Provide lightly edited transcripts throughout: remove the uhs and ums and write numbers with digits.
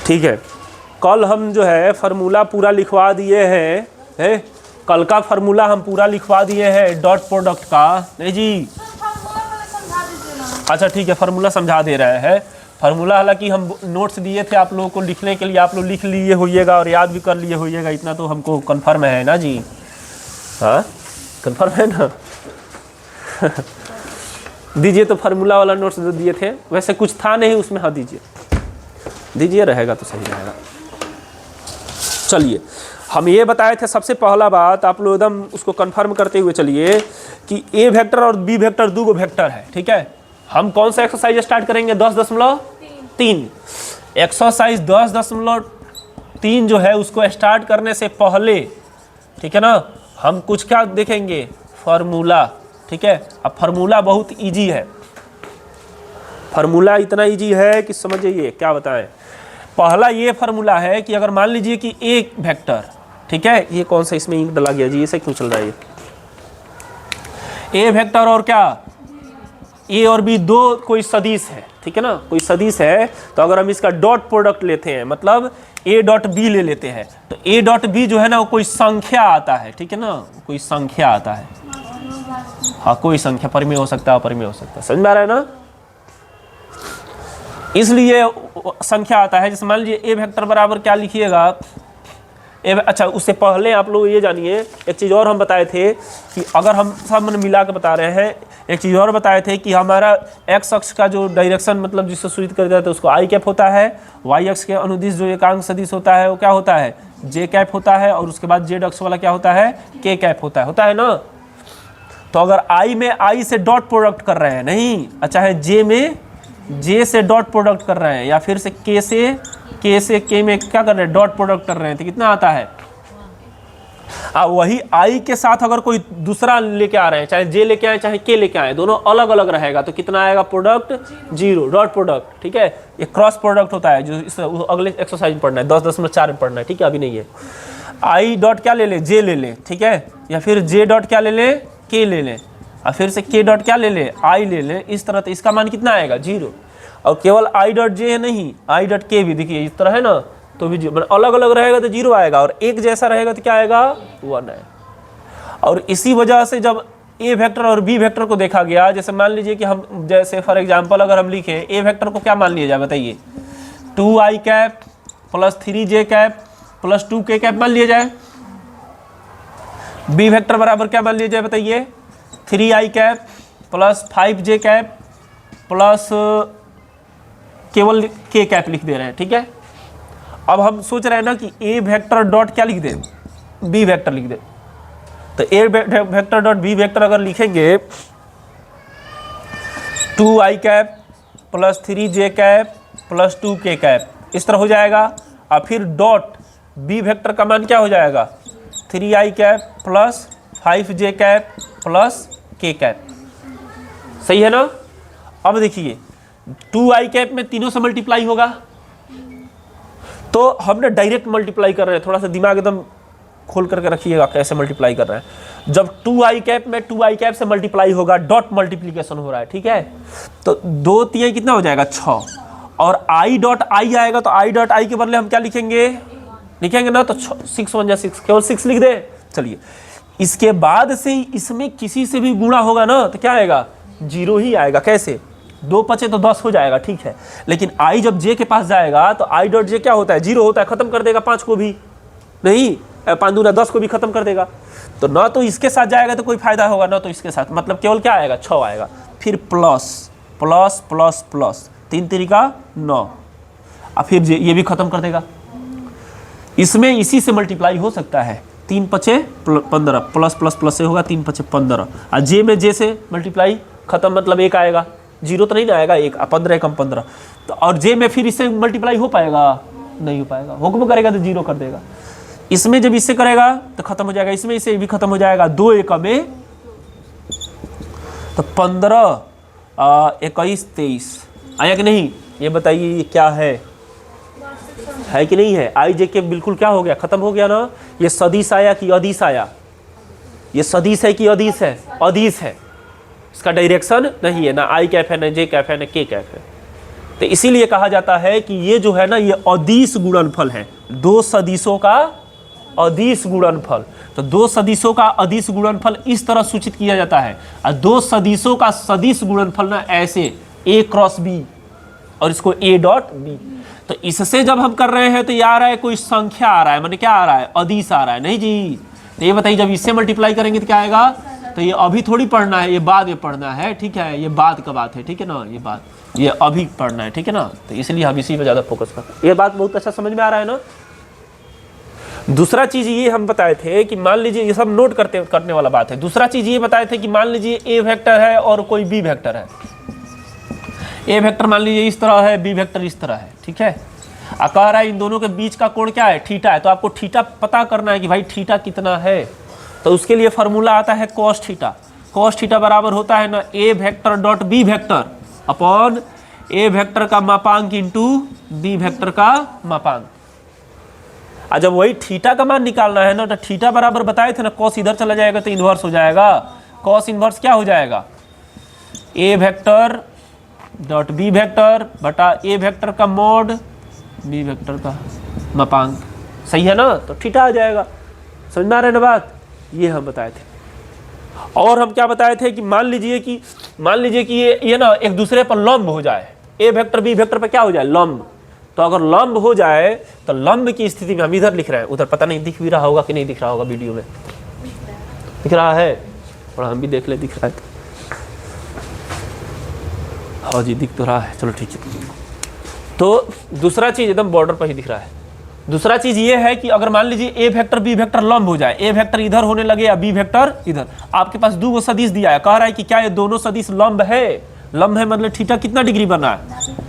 ठीक है, कल हम जो है फार्मूला पूरा लिखवा दिए हैं, कल का फार्मूला हम पूरा लिखवा दिए हैं डॉट प्रोडक्ट का। नहीं जी, अच्छा ठीक है, फार्मूला समझा दे रहे हैं। फार्मूला हालांकि हम नोट्स दिए थे आप लोगों को लिखने के लिए, आप लोग लिख लिए होइएगा और याद भी कर लिए होइएगा, इतना तो हमको कंफर्म है ना जी। हाँ कंफर्म है ना। दीजिए तो फार्मूला वाला नोट्स जो दिए थे, वैसे कुछ था नहीं उसमें, हाँ दीजिए रहेगा तो सही रहेगा। चलिए, हम ये बताए थे सबसे पहला बात, आप लोग एकदम उसको कंफर्म करते हुए चलिए कि ए वेक्टर और बी वेक्टर दो वेक्टर है। ठीक है, हम कौन सा एक्सरसाइज स्टार्ट करेंगे? 10.3 एक्सरसाइज 10.3 जो है उसको स्टार्ट करने से पहले, ठीक है ना, हम कुछ क्या देखेंगे? फार्मूला। ठीक है, अब फार्मूला बहुत इजी है, फार्मूला इतना इजी है कि समझिए क्या बताएं। पहला ये फार्मूला है कि अगर मान लीजिए कि एक वेक्टर, ठीक है, ये कौन सा इसमें इंक डला गया जी, इसे क्यों चल रहा है? ए वेक्टर और क्या, ए और बी दो कोई सदिश है, ठीक है ना, कोई सदिश है, तो अगर हम इसका डॉट प्रोडक्ट लेते हैं, मतलब ए डॉट बी ले लेते हैं, तो ए डॉट बी जो है ना वो कोई संख्या आता है, ठीक है ना, कोई संख्या आता है। हाँ, कोई संख्या, परिमेय हो सकता है, अपरिमेय हो सकता है, समझ में आ रहा है ना। इसलिए संख्या आता है, जैसे मान लीजिए ए वेक्टर बराबर क्या लिखिएगा, अच्छा उससे पहले आप लोग ये जानिए एक चीज़ और हम बताए थे कि अगर हम सब मिला के बता रहे हैं, एक चीज़ और बताए थे कि हमारा एक्स अक्ष का जो डायरेक्शन मतलब जिससे सूचित कर जाता है उसको आई कैप होता है, वाई अक्ष के अनुदिश जो एकांक सदिश होता है वो क्या होता है? जे कैप होता है, और उसके बाद जेड अक्ष वाला क्या होता है? के कैप होता है ना। तो अगर आई में आई से डॉट प्रोडक्ट कर रहे हैं, नहीं, अच्छा है जे में जे से डॉट प्रोडक्ट कर रहे हैं, या फिर से के में क्या कर रहे हैं? डॉट प्रोडक्ट कर रहे हैं, तो कितना आता है? वही आई के साथ अगर कोई दूसरा लेके आ रहे हैं, चाहे जे लेके आए चाहे के लेके आए, दोनों अलग अलग रहेगा, तो कितना आएगा? Product 0, dot product. ठीक है, ये क्रॉस प्रोडक्ट होता है, जो इस अगले एक्सरसाइज में पढ़ना है, 10.4 में पढ़ना है, ठीक है, अभी नहीं है। आई डॉट क्या ले ले? जे ले ले, ठीक है, या फिर जे डॉट क्या ले ले? के ले ले, और फिर से के डॉट क्या ले ले? आई ले ले, इस तरह। तो इसका मान कितना आएगा? 0। और केवल आई डॉट जे नहीं, आई डॉट के भी देखिए इस तरह है ना, तो भी अलग अलग रहेगा तो 0 आएगा, और एक जैसा रहेगा तो क्या आएगा? 1 है। और इसी वजह से जब ए वेक्टर और बी वेक्टर को देखा गया, जैसे मान लीजिए कि हम, जैसे फॉर एग्जांपल अगर हम लिखें ए वेक्टर को क्या मान लिया जाए बताइए? 2i cap plus 3j cap plus 2k cap मान लिया जाए। बी वेक्टर बराबर क्या मान लिया जाए बताइए? 3i cap plus 5j cap plus केवल के कैप लिख दे रहे हैं, ठीक है। अब हम सोच रहे हैं ना कि ए वेक्टर डॉट क्या लिख दे? बी वेक्टर लिख दे। तो ए वेक्टर डॉट बी वेक्टर अगर लिखेंगे 2i cap plus 3j cap plus 2k cap, इस तरह हो जाएगा। और फिर डॉट बी वेक्टर का मान क्या हो जाएगा? 3i cap plus 5j cap plus k cap, सही है ना। अब देखिए 2i कैप में तीनों से मल्टीप्लाई होगा, तो हमने डायरेक्ट मल्टीप्लाई कर रहे हैं, थोड़ा सा दिमाग एकदम खोल करके रखिएगा कैसे मल्टीप्लाई कर रहे हैं। जब 2i कैप में 2i कैप से मल्टीप्लाई होगा, डॉट मल्टीप्लीकेशन हो रहा है, ठीक है, तो 2 3 कितना हो जाएगा? 6। और i डॉट आई आएगा, तो i डॉट आई के बदले हम क्या लिखेंगे ना, तो 6 1 6, केवल 6 लिख दे। चलिए, इसके बाद से इसमें किसी से भी गुणा होगा ना, तो क्या आएगा? 0 ही आएगा। कैसे? 2 5 तो 10 हो जाएगा, ठीक है, लेकिन i जब j के पास जाएगा तो i डॉट j क्या होता है? 0 होता है, खत्म कर देगा 5 को भी, नहीं 5 दूना 10 को भी खत्म कर देगा। तो ना तो इसके साथ जाएगा तो कोई फायदा होगा, ना तो इसके साथ, मतलब केवल क्या आएगा? 6 आएगा। फिर प्लस प्लस प्लस प्लस 3 3 9, और फिर ये भी खत्म कर देगा। इसमें इसी से मल्टीप्लाई हो सकता है, 3 5 15, प्लस प्लस प्लस से होगा 3 5 15, और जे में जे से मल्टीप्लाई खत्म, मतलब 1 आएगा, 0 तो नहीं ना आएगा, 1 15 कम 15, तो और जे में फिर इससे मल्टीप्लाई हो पाएगा? नहीं हो पाएगा, हुक्म करेगा तो 0 कर देगा। इसमें जब इससे करेगा तो खत्म हो जाएगा, इसमें इसे भी खत्म हो जाएगा, 2 1 में, तो 15 21 23 आया कि नहीं? ये बताइए ये क्या है कि नहीं है? आई जे के बिल्कुल क्या हो गया? खत्म हो गया ना। ये सदिश आया कि अदिश आया? ये सदिश है कि अदिश है? अदिश है। इसका डायरेक्शन नहीं है, ना आई कैप है, ना जे कैप है, ना के कैप है। तो इसीलिए कहा जाता है कि ये जो है ना, ये अदिश गुणनफल है, दो सदिशों का अदिश गुणनफल। तो दो सदिशों का अदिश गुणनफल इस तरह सूचित किया जाता है, और दो सदिशों का सदिश गुणनफल ना ऐसे a क्रॉस b, और इसको a डॉट b। तो इससे जब हम कर रहे हैं तो ये आ रहा है कोई संख्या आ रहा है, माने क्या आ रहा है, अदिश आ रहा है, नहीं जी। तो ये बताइए जब इससे मल्टीप्लाई करेंगे तो क्या आएगा, तो ये अभी थोड़ी पढ़ना है, ये बाद में पढ़ना है, ठीक है, ये बाद का बात है, ठीक है ना, ये बात ये अभी पढ़ना है, ठीक है ना। तो इसलिए हम इसी पे ज़्यादा फोकस करते हैं। ये बात बहुत अच्छा समझ में आ रहा है ना। दूसरा चीज़ ये हम बताए थे कि मान लीजिए, ये सब नोट करने वाला बात है। दूसरा चीज़ ये बताए थे कि मान लीजिए ए वेक्टर है और कोई बी वेक्टर है। ए वेक्टर मान लीजिए इस तरह है, बी वेक्टर इस तरह है, ठीक है। कह रहा है इन दोनों के बीच का कोण क्या है, थीटा है। तो आपको थीटा पता करना है कि भाई थीटा कितना है। तो उसके लिए फॉर्मूला आता है कॉस थीटा। कॉस थीटा बराबर होता है ना A vector dot B vector upon A vector का मापांक इंटू बी वेक्टर का मापांक। और जब वही थीटा का मान निकालना है ना, तो थीटा बराबर बताए थे ना, कॉस इधर चला जाएगा तो इन्वर्स हो जाएगा। कॉस इन्वर्स क्या हो जाएगा, ए वेक्टर डॉट बी वेक्टर बटा ए वेक्टर का मॉड बी वेक्टर का मापांक। सही है ना, तो थीटा आ जाएगा। समझ में आ रहा है ना बात, ये हम बताए थे। और हम क्या बताए थे कि मान लीजिए कि ये ना एक दूसरे पर लंब हो जाए, ए वेक्टर बी वेक्टर पर क्या हो जाए, लंब। तो अगर लंब हो जाए तो लंब की स्थिति में हम इधर लिख रहे हैं, उधर पता नहीं दिख भी रहा होगा कि नहीं दिख रहा होगा, वीडियो में दिख रहा है, और हम भी देख ले दिख रहा है। हाँ जी दिख तो रहा है, चलो ठीक है। तो दूसरा चीज एकदम बॉर्डर पर ही दिख रहा है। दूसरा चीज ये है कि अगर मान लीजिए ए वेक्टर बी वेक्टर लंब हो जाए, ए वेक्टर इधर होने लगे या बी वेक्टर इधर, आपके पास दो सदिश दिया है, कह रहा है कि क्या ये दोनों सदिश लंब है। लंब है मतलब थीटा कितना डिग्री बना है।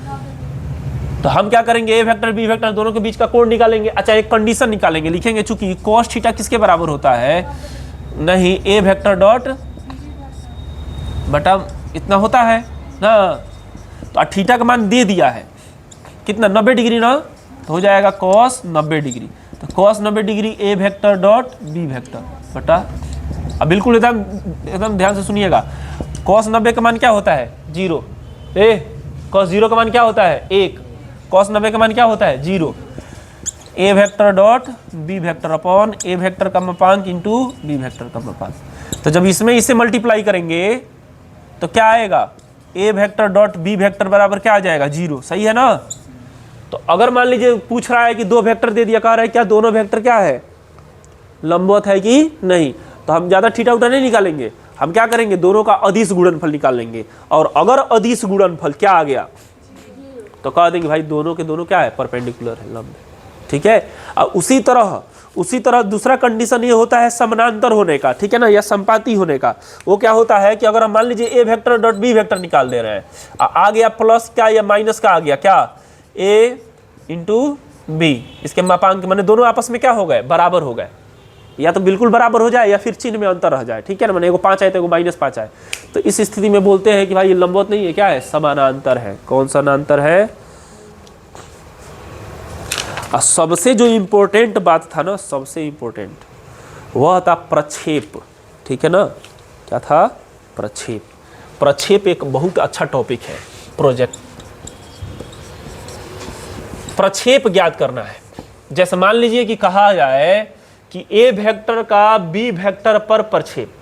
तो हम क्या करेंगे, ए वेक्टर बी वेक्टर दोनों के बीच का कोण निकालेंगे। अच्छा एक कंडीशन निकालेंगे, लिखेंगे चूंकि cos थीटा किसके बराबर होता है, नहीं ए वेक्टर डॉट बटा इतना होता है ना। तो थीटा का मान दे दिया है कितना, 90 डिग्री ना, तो हो जाएगा cos 90 डिग्री। तो cos 90 डिग्री ए वेक्टर डॉट बी वेक्टर बटा, अब बिल्कुल एकदम ध्यान से सुनिएगा, cos 90 का मान क्या होता है, 0। cos 0 का मान क्या होता है, 1। cos 90 का मान क्या होता है, 0। A vector dot B vector upon A vector का मापांक इंटू बी वेक्टर का मापांक। तो जब इसमें इसे मल्टीप्लाई करेंगे तो क्या आएगा, ए वेक्टर डॉट बी वेक्टर बराबर क्या आ जाएगा, 0। सही है ना। तो अगर मान लीजिए पूछ रहा है कि दो वेक्टर दे दिया, कह रहा है क्या दोनों वेक्टर क्या है, लंबवत है कि नहीं, तो हम ज़्यादा थीटा उठा नहीं निकालेंगे, हम क्या करेंगे, दोनों का अदिश गुणनफल निकाल लेंगे। और अगर अदिश गुणनफल क्या आ गया तो कह देंगे भाई दोनों के दोनों क्या है, परपेंडिकुलर है, लंब। ठीक है। और उसी तरह दूसरा कंडीशन ये होता है समानांतर होने का, ठीक है ना, या संपाती होने का। वो क्या होता है कि अगर हम मान लीजिए ए वेक्टर डॉट बी वेक्टर निकाल दे रहे हैं, आ गया प्लस क्या या माइनस का आ गया क्या, ए इंटू बी, इसके मापांक माने दोनों आपस में क्या हो गए, बराबर हो गए, या तो बिल्कुल बराबर हो जाए या फिर चिन्ह में अंतर रह जाए, ठीक है ना, माने एगो 5 है तो एगो -5 है। तो इस स्थिति में बोलते हैं कि भाई ये लंबवत नहीं है, क्या है, समानांतर है। कौन सा नांतर है। और सबसे जो इम्पोर्टेंट बात था ना, सबसे इम्पोर्टेंट वह था प्रक्षेप, ठीक है ना। क्या था, प्रक्षेप। प्रक्षेप एक बहुत अच्छा टॉपिक है, प्रोजेक्ट प्रक्षेप ज्ञात करना है। जैसे मान लीजिए कि कहा जाए कि ए वेक्टर का बी वेक्टर पर प्रक्षेप,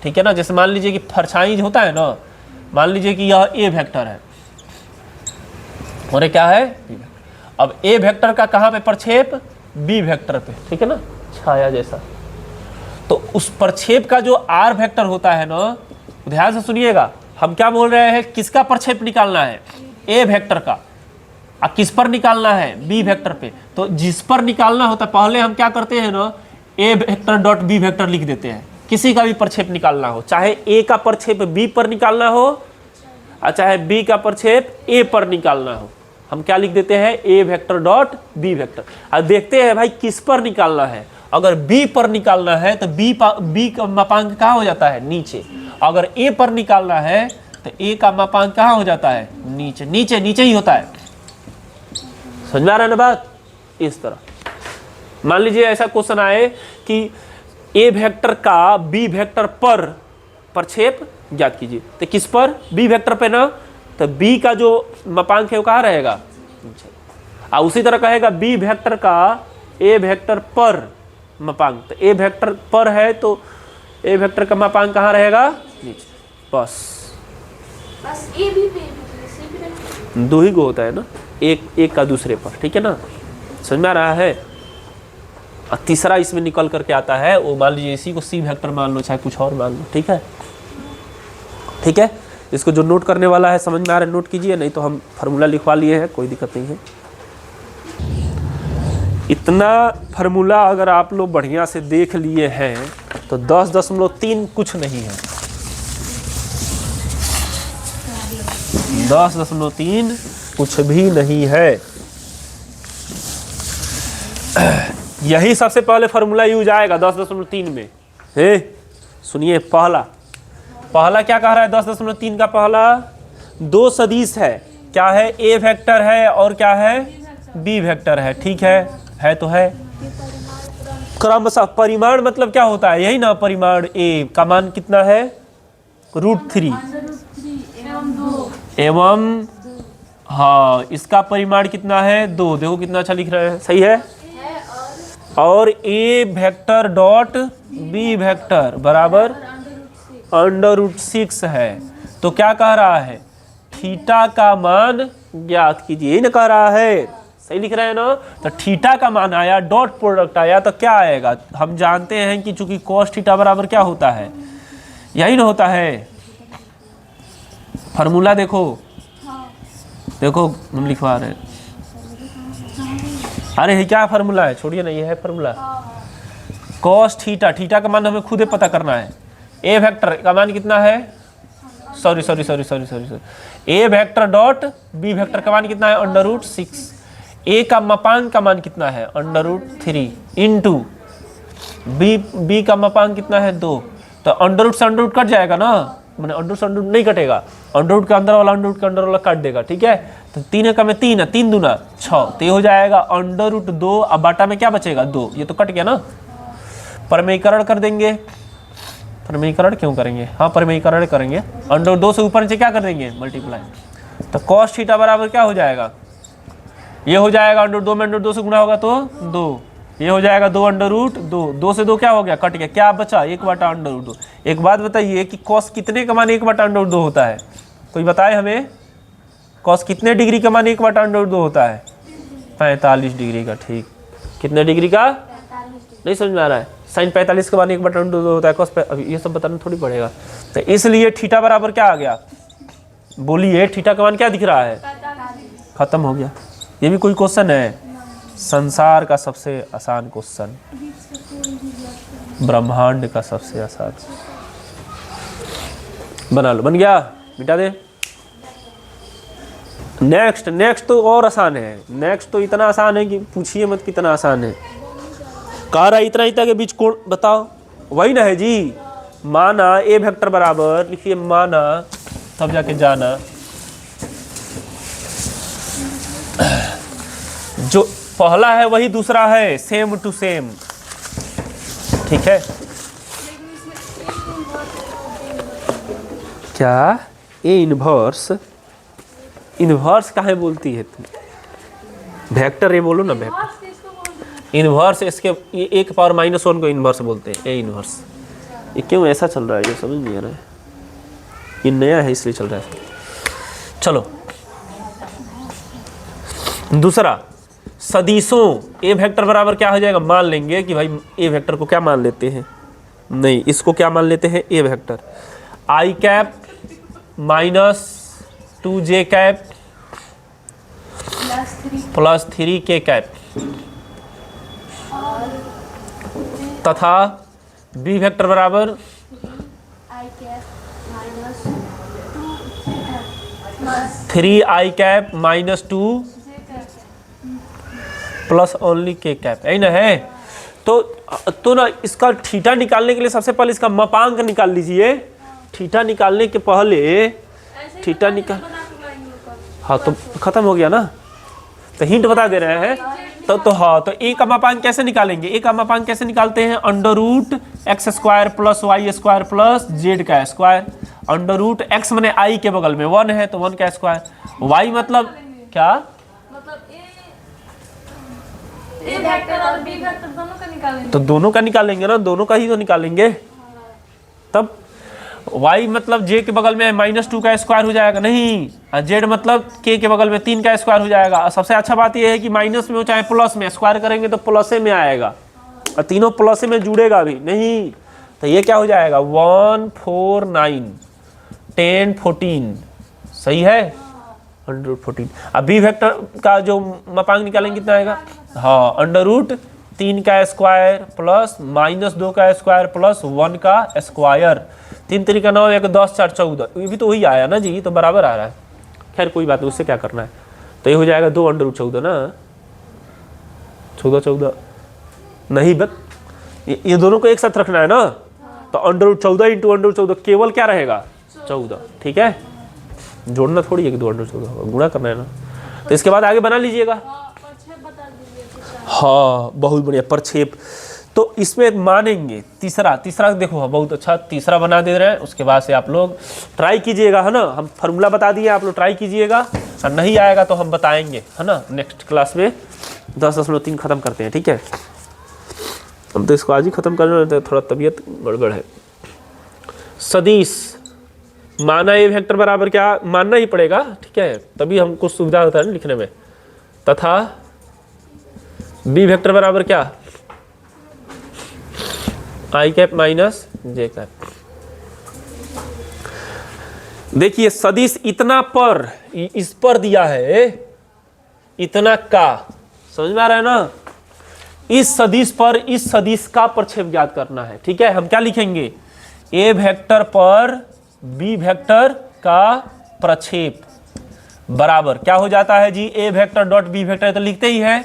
ठीक है ना। जैसे मान लीजिए कि परछाई होता है ना, मान लीजिए कि यह ए वेक्टर है और ये क्या है, अब ए वेक्टर का कहाँ पे प्रक्षेप, बी वेक्टर पे, ठीक है ना, छाया जैसा। तो उस प्रक्षेप का जो आर वेक्टर होता है ना, ध्यान से सुनिएगा, हम क्या बोल रहे हैं, किसका प्रक्षेप निकालना है, ए वेक्टर का। अब किस पर निकालना है, बी वेक्टर पे। तो जिस पर निकालना होता है पहले हम क्या करते हैं ना, A vector dot B vector लिख देते हैं। किसी का भी प्रक्षेप निकालना हो, चाहे ए का प्रक्षेप बी पर निकालना हो और चाहे बी का प्रक्षेप ए पर निकालना हो, हम क्या लिख देते हैं, A vector dot B vector. अब देखते हैं भाई किस पर निकालना है। अगर बी पर निकालना है तो बी का मापांक कहाँ हो जाता है, नीचे। अगर ए पर निकालना है तो ए का मापांक कहाँ हो जाता है, नीचे। नीचे नीचे ही होता है। समझ में आ रहा है ना बात। इस तरह मान लीजिए ऐसा क्वेश्चन आए कि ए वेक्टर का बी वेक्टर पर प्रक्षेप ज्ञात कीजिए, तो किस पर, बी वेक्टर पे ना, तो बी का जो मापांक है वो कहाँ रहेगा, और उसी तरह कहेगा बी वेक्टर का ए वेक्टर पर मापांक, तो ए वेक्टर पर है तो ए वेक्टर का मापांक कहाँ रहेगा, नीचे। बस ए भी पे सी भी रखिए। दो ही गो होता है ना, एक का दूसरे पर, ठीक है ना, समझ में आ रहा है। और तीसरा इसमें निकल करके आता है, वो मान लीजिए इसी को सी वेक्टर मान लो चाहे कुछ और मान लो, ठीक है। ठीक है, इसको जो नोट करने वाला है समझ में आ रहा है नोट कीजिए, नहीं तो हम फार्मूला लिखवा लिए हैं, कोई दिक्कत नहीं है। इतना फार्मूला अगर आप लोग बढ़िया से देख लिए हैं तो 10.3 कुछ नहीं है, 10.3 कुछ भी नहीं है। यही सबसे पहले फार्मूला यूज आएगा 10.3 में है। सुनिए, पहला क्या कह रहा है 10.3 का पहला, दो सदिश है, क्या है, ए वेक्टर है और क्या है, बी वेक्टर है, ठीक है तो है। क्रमशः परिमाण मतलब क्या होता है, यही ना परिमाण, ए का मान कितना है, √3 एवं हाँ इसका परिमाण कितना है 2, देखो कितना अच्छा लिख रहे हैं, सही है। और ए वेक्टर डॉट बी वेक्टर बराबर √6 है। तो क्या कह रहा है, थीटा का मान ज्ञात कीजिए, यही ना कह रहा है, सही लिख रहे हैं ना। तो थीटा का मान आया, डॉट प्रोडक्ट आया, तो क्या आएगा, हम जानते हैं कि चूंकि cos थीटा बराबर क्या होता है, यही ना होता है। फार्मूला देखो हम लिखवा रहे हैं, अरे ये क्या फार्मूला है, छोड़िए ना, ये है फार्मूला cos थीटा का मान हमें खुद ही पता करना है। ए वेक्टर का मान कितना है, सॉरी ए वेक्टर डॉट बी वेक्टर का मान कितना है, √6। ए का मापांक का मान कितना है, √3 इंटू बी का मापांक कितना है 2। तो अंडर से अंडर कट जाएगा ना, मैंने अंडर से अंडर नहीं कटेगा, अंडर के अंदर वाला अंडर के अंदर वाला काट देगा, ठीक है। तो 3 का में 3 है, 3 दूना 6, तो ये हो जाएगा √2, अब बाटा में क्या बचेगा 2, ये तो कट गया ना। परमेयीकरण कर देंगे, परमेयीकरण क्यों करेंगे, हाँ परमेयीकरण करेंगे, √2 से ऊपर नीचे क्या कर देंगे, मल्टीप्लाई। तो cos थीटा बराबर क्या हो जाएगा, ये हो जाएगा √2 में √2 से गुणा होगा तो 2, ये हो जाएगा 2 √2, 2 से 2 क्या हो गया, कट गया, क्या बचा 1/√2। एक बात बताइए कि cos कितने का मान 1/√2 होता है, कोई बताए हमें, cos कितने डिग्री का मान 1/√2 होता है, 45 डिग्री का, ठीक, कितने डिग्री का, नहीं समझ में आ रहा है, sin 45 के मान 1/√2 होता है, cos अभी ये सब बताना थोड़ी पड़ेगा। तो इसलिए थीटा बराबर क्या आ गया, बोलिए थीटा का मान क्या दिख रहा है, खत्म हो गया। ये भी कोई क्वेश्चन है, संसार का सबसे आसान क्वेश्चन, ब्रह्मांड का सबसे आसान, बना लो, बन गया, मिटा दे। नेक्स्ट तो और आसान है, नेक्स्ट तो इतना आसान है कि पूछिए मत कितना आसान है। कह रहा इतना के बीच कोण बताओ, वही ना है जी, माना ए वेक्टर बराबर, लिखिए माना तब जाके जाना, जो पहला है वही दूसरा है, सेम टू सेम, ठीक है। क्या ए इनवर्स काहे बोलती है तुम, वेक्टर ए बोलो ना, वेक्टर इनवर्स, इसके ये 1 को इनवर्स बोलते हैं, ए इनवर्स। ये क्यों ऐसा चल रहा है, ये समझ नहीं आ रहा है, ये नया है इसलिए चल रहा है। चलो दूसरा, सदिशों ए वेक्टर बराबर क्या हो जाएगा, मान लेंगे कि भाई ए वेक्टर को क्या मान लेते हैं, नहीं इसको क्या मान लेते हैं, A vector i cap -2j cap +3 k cap तथा बी वेक्टर बराबर -3i cap -2 plus only k cap, यही ना है। तो ना इसका थीटा निकालने के लिए सबसे पहले इसका मापांक निकाल लीजिए। थीटा निकालने के पहले हाँ तो खत्म हो गया ना, तो हिंट बता दे रहे हैं, तो हाँ, तो ए का मापांक कैसे निकालेंगे? ए का मापांक कैसे निकालते हैं? Under root x square plus y square plus z का स्क्वायर। अंडर रूट एक्स मैंने आई के बगल में 1 है तो 1 का स्क्वायर, वाई मतलब क्या? मतलब ए वेक्टर और बी वेक्टर दोनों का निकालेंगे। तो दोनों का निकालेंगे ना, दोनों का ही तो निकालेंगे। तब y मतलब j के बगल में -2 का स्क्वायर हो जाएगा नहीं, और z मतलब k के बगल में 3 का स्क्वायर हो जाएगा। और सबसे अच्छा बात यह है कि माइनस में हो चाहे प्लस में, स्क्वायर करेंगे तो प्लसे में आएगा, और तीनों प्लसे में जुड़ेगा भी नहीं। तो ये क्या हो जाएगा? 1 4 9 10 14, सही है, 114। अब बी वेक्टर का जो मापांक निकालेंगे कितना आएगा? हाँ, अंडर रूट 3 का स्क्वायर प्लस -2 का स्क्वायर प्लस 1 का स्क्वायर। 3 3 का 9, 1 10 4 14, ये भी तो वही आया ना जी, ये तो बराबर आ रहा है। खैर कोई बात नहीं, उससे क्या करना है। तो ये हो जाएगा 2 अंडर रूट 14 ना, 14 नहीं बस ये दोनों को एक साथ रखना है ना, तो under root 14 into under root 14 केवल क्या रहेगा? 14, ठीक है। जोड़ना थोड़ी है कि 2 अंडर रूट 14 होगा, गुणा करना है ना। तो इसके बाद आगे बना लीजिएगा। हाँ बहुत बढ़िया, प्रक्षेप। तो इसमें मानेंगे तीसरा देखो, बहुत अच्छा तीसरा बना दे रहे हैं। उसके बाद से आप लोग ट्राई कीजिएगा, है ना। हम फार्मूला बता दिए, आप लोग ट्राई कीजिएगा, और नहीं आएगा तो हम बताएंगे, है ना। नेक्स्ट क्लास में 10.3 खत्म करते हैं, ठीक है। हम तो इसको आज ही खत्म करना है, थोड़ा तबीयत गड़बड़ है। सदिश माना ए वेक्टर बराबर क्या, मानना ही पड़ेगा, ठीक है, तभी हमको सुविधा होता है ना लिखने में। तथा बी वेक्टर बराबर क्या? आई कैप माइनस जे कैप। देखिए सदिश इतना पर, इस पर दिया है, इतना का, समझ में आ रहा है ना। इस सदिश पर इस सदिश का प्रक्षेप ज्ञात करना है, ठीक है। हम क्या लिखेंगे? ए वेक्टर पर बी वेक्टर का प्रक्षेप बराबर क्या हो जाता है जी? ए वेक्टर डॉट बी वेक्टर, तो लिखते ही है,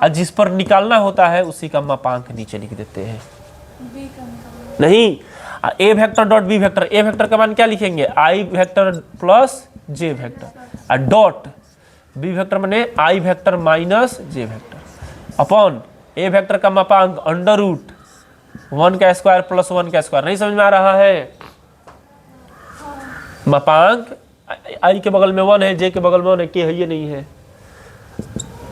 और जिस पर निकालना होता है उसी का मापांक नीचे लिख देते हैं। नहीं, ए वेक्टर डॉट बी वेक्टर, ए वेक्टर का मान क्या लिखेंगे? आई वेक्टर प्लस जे वेक्टर, और डॉट बी वेक्टर माने आई vector minus J vector, upon A vector का मापांक अंडर रूट 1 का स्क्वायर प्लस 1 का स्क्वायर। नहीं समझ में आ रहा है? मापांक आई के बगल में 1 है, जे के बगल में 1 है, के है ये नहीं है।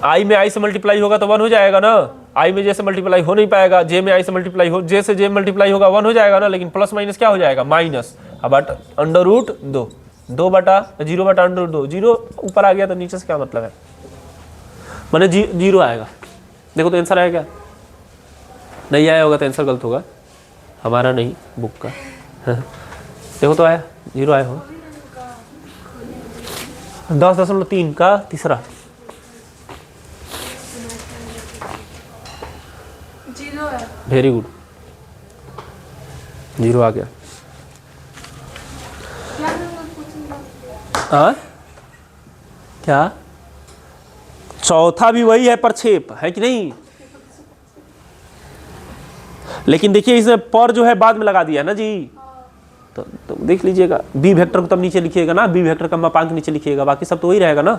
आई में आई से मल्टीप्लाई होगा तो 1 हो जाएगा ना, आई में जे से मल्टीप्लाई हो नहीं पाएगा, जे में आई से मल्टीप्लाई हो, जे से जे मल्टीप्लाई होगा 1 हो जाएगा ना, लेकिन प्लस माइनस क्या हो जाएगा? माइनस। अब अंडर रूट 2 बटा 0 बटा अंडर रूट 2, 0 ऊपर आ गया तो नीचे से क्या मतलब है? मैंने 0 आएगा। देखो तो आंसर आएगा, नहीं आया होगा तो आंसर गलत होगा, हमारा नहीं, बुक का। देखो तो आया, 0 आया हो। 10.3 का तीसरा, 0 है। वेरी गुड, 0 आ गया। क्या? चौथा भी वही है, प्रक्षेप है कि नहीं? लेकिन देखिए इसमें पर जो है बाद में लगा दिया ना जी, तो देख लीजिएगा। बी वेक्टर को तब नीचे लिखिएगा ना, बी वेक्टर का मापांक नीचे लिखिएगा, बाकी सब तो वही रहेगा ना।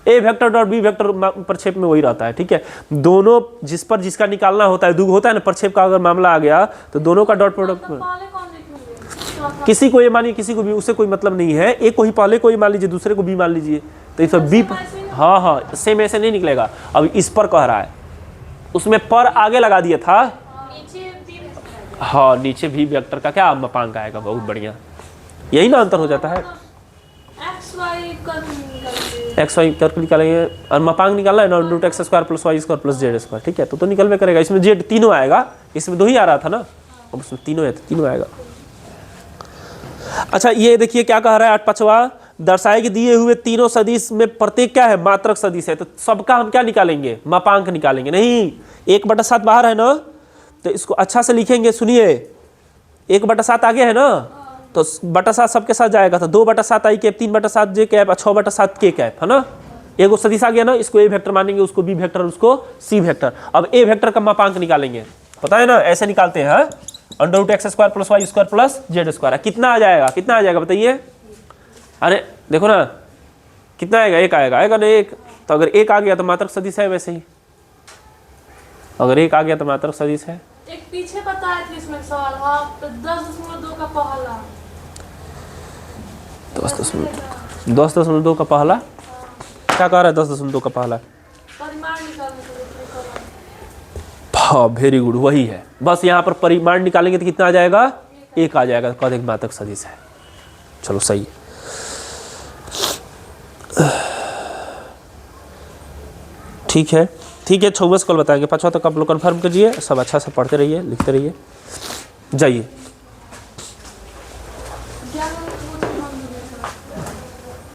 A vector dot B vector प्रक्षेप में वही रहता है, ठीक है। दोनों जिस पर जिसका निकालना होता है, दुग होता है ना प्रक्षेप का, अगर मामला आ गया तो दोनों का डॉट प्रोडक्ट किसी को ये मानिए, किसी को भी, उससे कोई मतलब नहीं है। एक को ही पहले कोई मान लीजिए, दूसरे को बी मान लीजिए, तो इस बी, हाँ सेम ऐसे नहीं निकलेगा। अब इस पर कह रहा है, उसमें पर आगे लगा दिया था, हाँ नीचे भी वेक्टर का क्या मापांक आएगा। बहुत बढ़िया, यही ना अंतर हो जाता है। एक्स वाई कर निकालेंगे, और मापांक निकालना है ना, root x square plus y square plus z square, ठीक है। तो निकल में करेगा। इसमें जेड तीनों आएगा, इसमें 2 ही आ रहा था ना, अब उसमें तीनों है तो तीनों आएगा। अच्छा ये देखिए क्या कह रहा है 8वां, दर्शाए कि दिए हुए तीनों सदिश में प्रत्येक क्या है? मात्रक सदिश है। तो सबका हम क्या निकालेंगे? मापांक निकालेंगे। नहीं, 1/7 बाहर है ना, तो इसको अच्छा से लिखेंगे। सुनिए, 1/7 आगे है ना, तो 7 सबके साथ जाएगा, तो 2/7 आई कैप, 3/7 जे कैप, 6/7 के कैप, है ना। एगो सदिश आ गया ना, इसको ए वेक्टर मानेंगे, उसको बी वेक्टर, उसको सी वेक्टर। अब ए वेक्टर का मापांक निकालेंगे, पता है ना, ऐसे निकालते हैं, under root x square plus y square plus z square. कितना आ जाएगा? कितना आ जाएगा बताइए? अरे देखो ना, कितना आएगा? 1 आएगा, आएगा ना 1। तो अगर 1 आ गया तो मात्रक सदिश है वैसे ही, अगर 1 आ गया तो मात्रक सदिश है। एक पीछे बताए थे इसमें सवाल, हाँ 10.2 का पहला 10.2 का पहला क्या कह रहा है? 10.2 का पहला परिमाण निकालने के लिए कॉलम। हाँ वेरी गुड, वही है। बस यहाँ पर परिमाण निकालेंगे तो कितना आ जाएगा? 1 आ जाएगा। कह देंगे मात्रक सदिश है। चलो सही है। ठीक है, ठीक है। 6वां सवाल बताएंगे, 5वां तक आप लोग कन्फर्म कीजिए। सब अच्छा से पढ़ते रहिए, लिखते रहिए, जाइए।